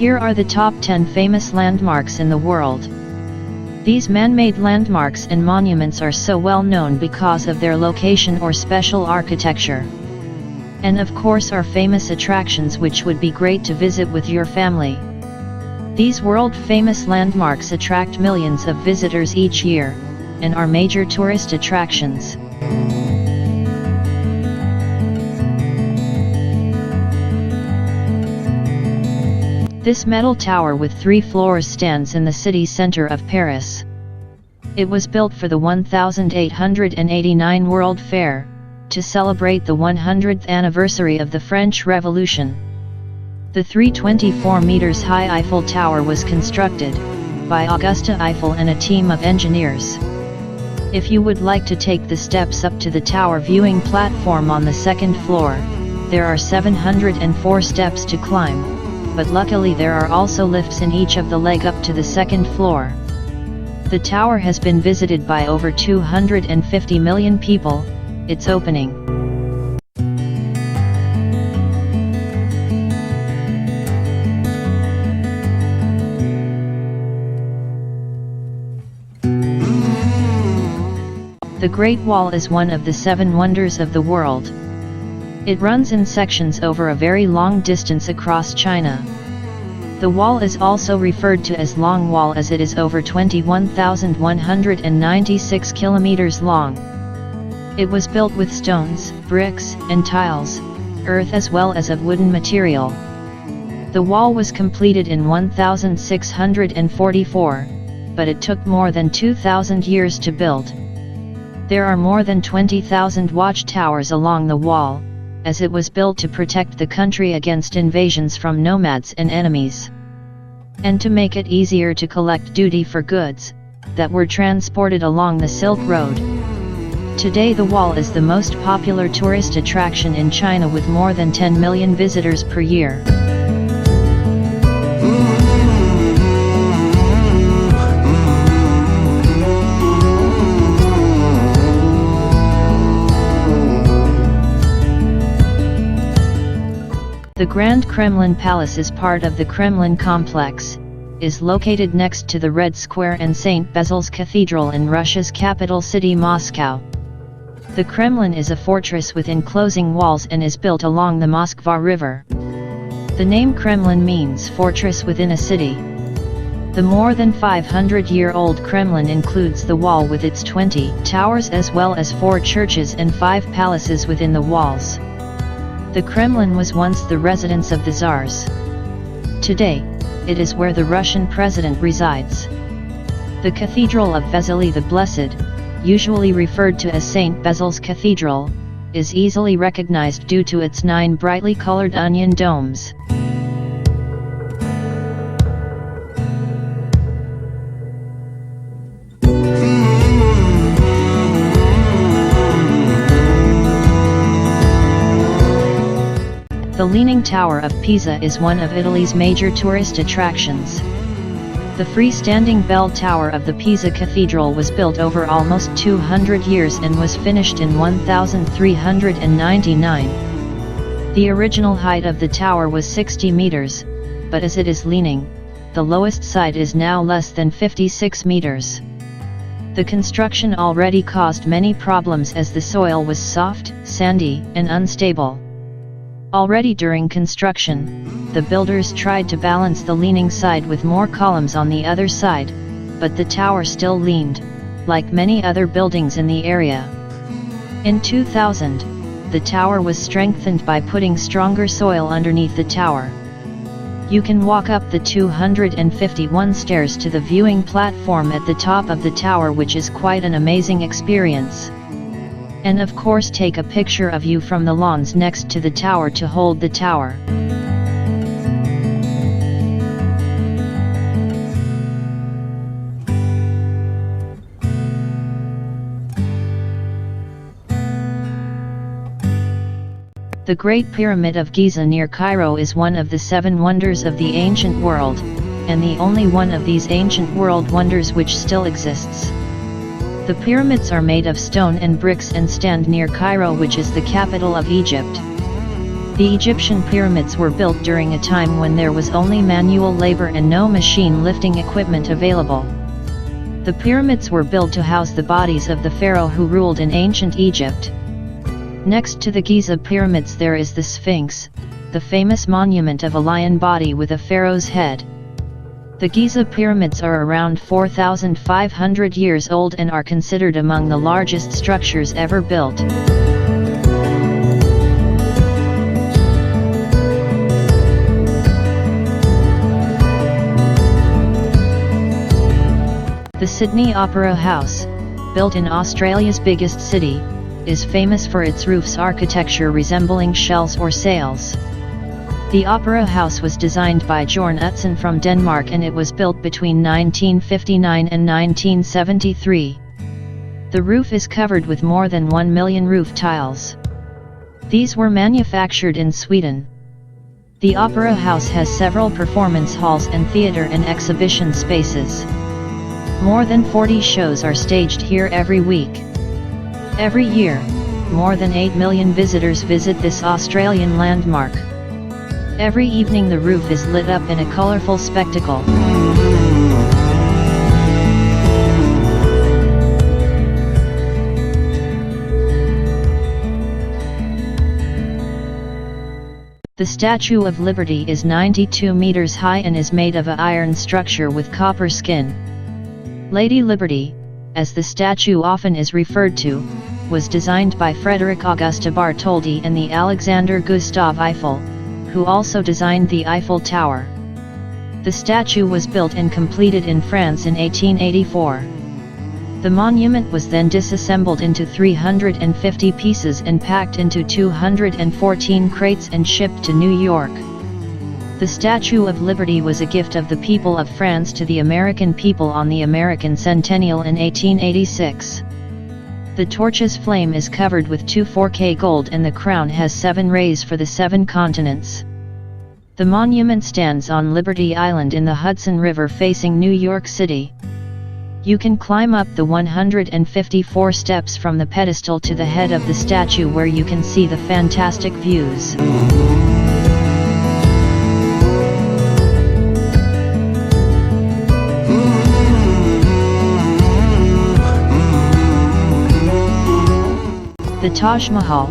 Here are the top 10 famous landmarks in the world. These man-made landmarks and monuments are so well known because of their location or special architecture. And of course are famous attractions which would be great to visit with your family. These world-famous landmarks attract millions of visitors each year, and are major tourist attractions. This metal tower with 3 floors stands in the city center of Paris. It was built for the 1889 World Fair, to celebrate the 100th anniversary of the French Revolution. The 324 meters high Eiffel Tower was constructed by Auguste Eiffel and a team of engineers. If you would like to take the steps up to the tower viewing platform on the second floor, there are 704 steps to climb, but luckily there are also lifts in each of the leg up to the second floor. The tower has been visited by over 250 million people. Its opening. The Great Wall is one of the 7 wonders of the world. It runs in sections over a very long distance across China. The wall is also referred to as Long Wall as it is over 21,196 kilometers long. It was built with stones, bricks, and tiles, earth as well as of wooden material. The wall was completed in 1644, but it took more than 2,000 years to build. There are more than 20,000 watchtowers along the wall, as it was built to protect the country against invasions from nomads and enemies. And to make it easier to collect duty for goods that were transported along the Silk Road. Today the wall is the most popular tourist attraction in China with more than 10 million visitors per year. The Grand Kremlin Palace is part of the Kremlin complex, is located next to the Red Square and St. Basil's Cathedral in Russia's capital city Moscow. The Kremlin is a fortress with enclosing walls and is built along the Moskva River. The name Kremlin means fortress within a city. The more than 500-year-old Kremlin includes the wall with its 20 towers as well as 4 churches and 5 palaces within the walls. The Kremlin was once the residence of the Tsars. Today, it is where the Russian president resides. The Cathedral of Vasily the Blessed, usually referred to as St. Basil's Cathedral, is easily recognized due to its 9 brightly colored onion domes. The Leaning Tower of Pisa is one of Italy's major tourist attractions. The freestanding bell tower of the Pisa Cathedral was built over almost 200 years and was finished in 1399. The original height of the tower was 60 meters, but as it is leaning, the lowest side is now less than 56 meters. The construction already caused many problems as the soil was soft, sandy, and unstable. Already during construction, the builders tried to balance the leaning side with more columns on the other side, but the tower still leaned, like many other buildings in the area. In 2000, the tower was strengthened by putting stronger soil underneath the tower. You can walk up the 251 stairs to the viewing platform at the top of the tower, which is quite an amazing experience. And of course take a picture of you from the lawns next to the tower to hold the tower. The Great Pyramid of Giza near Cairo is one of the 7 wonders of the ancient world, and the only one of these ancient world wonders which still exists. The pyramids are made of stone and bricks and stand near Cairo, which is the capital of Egypt. The Egyptian pyramids were built during a time when there was only manual labor and no machine lifting equipment available. The pyramids were built to house the bodies of the pharaoh who ruled in ancient Egypt. Next to the Giza pyramids there is the Sphinx, the famous monument of a lion body with a pharaoh's head. The Giza pyramids are around 4,500 years old and are considered among the largest structures ever built. The Sydney Opera House, built in Australia's biggest city, is famous for its roof's architecture resembling shells or sails. The Opera House was designed by Bjørn Utzon from Denmark and it was built between 1959 and 1973. The roof is covered with more than 1 million roof tiles. These were manufactured in Sweden. The Opera House has several performance halls and theater and exhibition spaces. More than 40 shows are staged here every week. Every year, more than 8 million visitors visit this Australian landmark. Every evening the roof is lit up in a colourful spectacle. The Statue of Liberty is 92 meters high and is made of an iron structure with copper skin. Lady Liberty, as the statue often is referred to, was designed by Frederick Augusta Bartholdi and the Alexander Gustav Eiffel, who also designed the Eiffel Tower. The statue was built and completed in France in 1884. The monument was then disassembled into 350 pieces and packed into 214 crates and shipped to New York. The Statue of Liberty was a gift of the people of France to the American people on the American Centennial in 1886. The torch's flame is covered with 4K gold and the crown has 7 rays for the 7 continents. The monument stands on Liberty Island in the Hudson River facing New York City. You can climb up the 154 steps from the pedestal to the head of the statue where you can see the fantastic views. The Taj Mahal,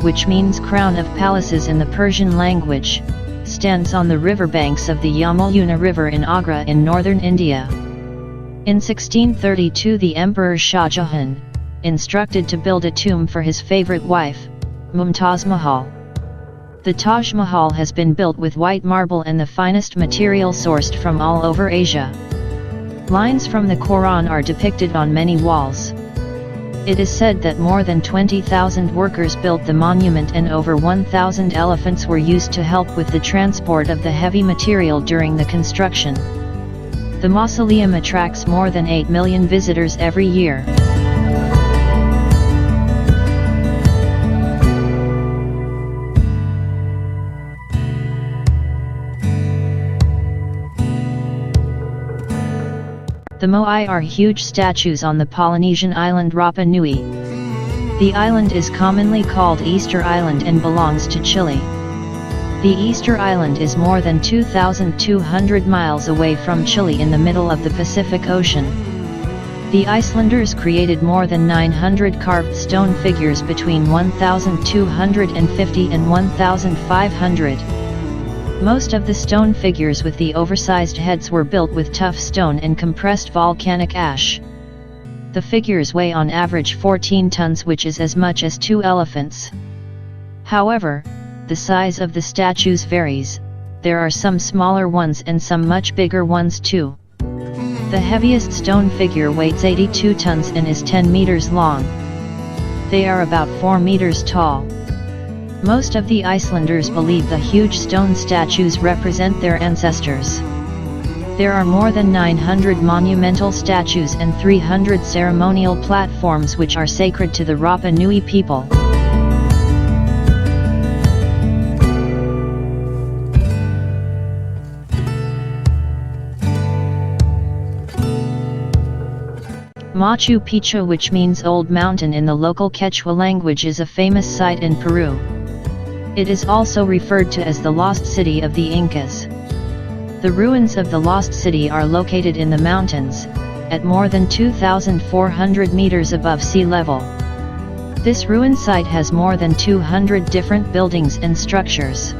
which means crown of palaces in the Persian language, stands on the riverbanks of the Yamuna River in Agra in northern India. In 1632 the Emperor Shah Jahan, instructed to build a tomb for his favorite wife, Mumtaz Mahal. The Taj Mahal has been built with white marble and the finest material sourced from all over Asia. Lines from the Quran are depicted on many walls. It is said that more than 20,000 workers built the monument and over 1,000 elephants were used to help with the transport of the heavy material during the construction. The mausoleum attracts more than 8 million visitors every year. The moai are huge statues on the Polynesian island Rapa Nui. The island is commonly called Easter Island and belongs to Chile. The Easter Island is more than 2,200 miles away from Chile in the middle of the Pacific Ocean. The Icelanders created more than 900 carved stone figures between 1,250 and 1,500. Most of the stone figures with the oversized heads were built with tough stone and compressed volcanic ash. The figures weigh on average 14 tons, which is as much as 2 elephants. However, the size of the statues varies. There are some smaller ones and some much bigger ones too. The heaviest stone figure weighs 82 tons and is 10 meters long. They are about 4 meters tall. Most of the Icelanders believe the huge stone statues represent their ancestors. There are more than 900 monumental statues and 300 ceremonial platforms which are sacred to the Rapa Nui people. Machu Picchu, which means Old Mountain in the local Quechua language, is a famous site in Peru. It is also referred to as the Lost City of the Incas. The ruins of the Lost City are located in the mountains, at more than 2,400 meters above sea level. This ruin site has more than 200 different buildings and structures.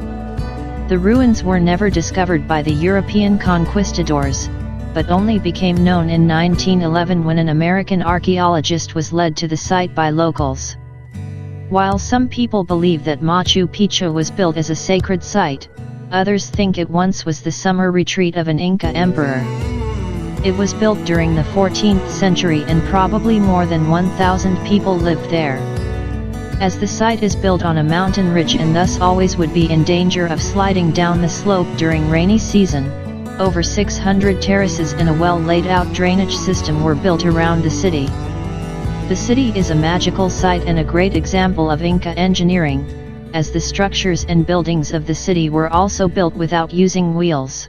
The ruins were never discovered by the European conquistadors, but only became known in 1911 when an American archaeologist was led to the site by locals. While some people believe that Machu Picchu was built as a sacred site, others think it once was the summer retreat of an Inca emperor. It was built during the 14th century and probably more than 1,000 people lived there. As the site is built on a mountain ridge and thus always would be in danger of sliding down the slope during rainy season, over 600 terraces and a well-laid-out drainage system were built around the city. The city is a magical site and a great example of Inca engineering, as the structures and buildings of the city were also built without using wheels.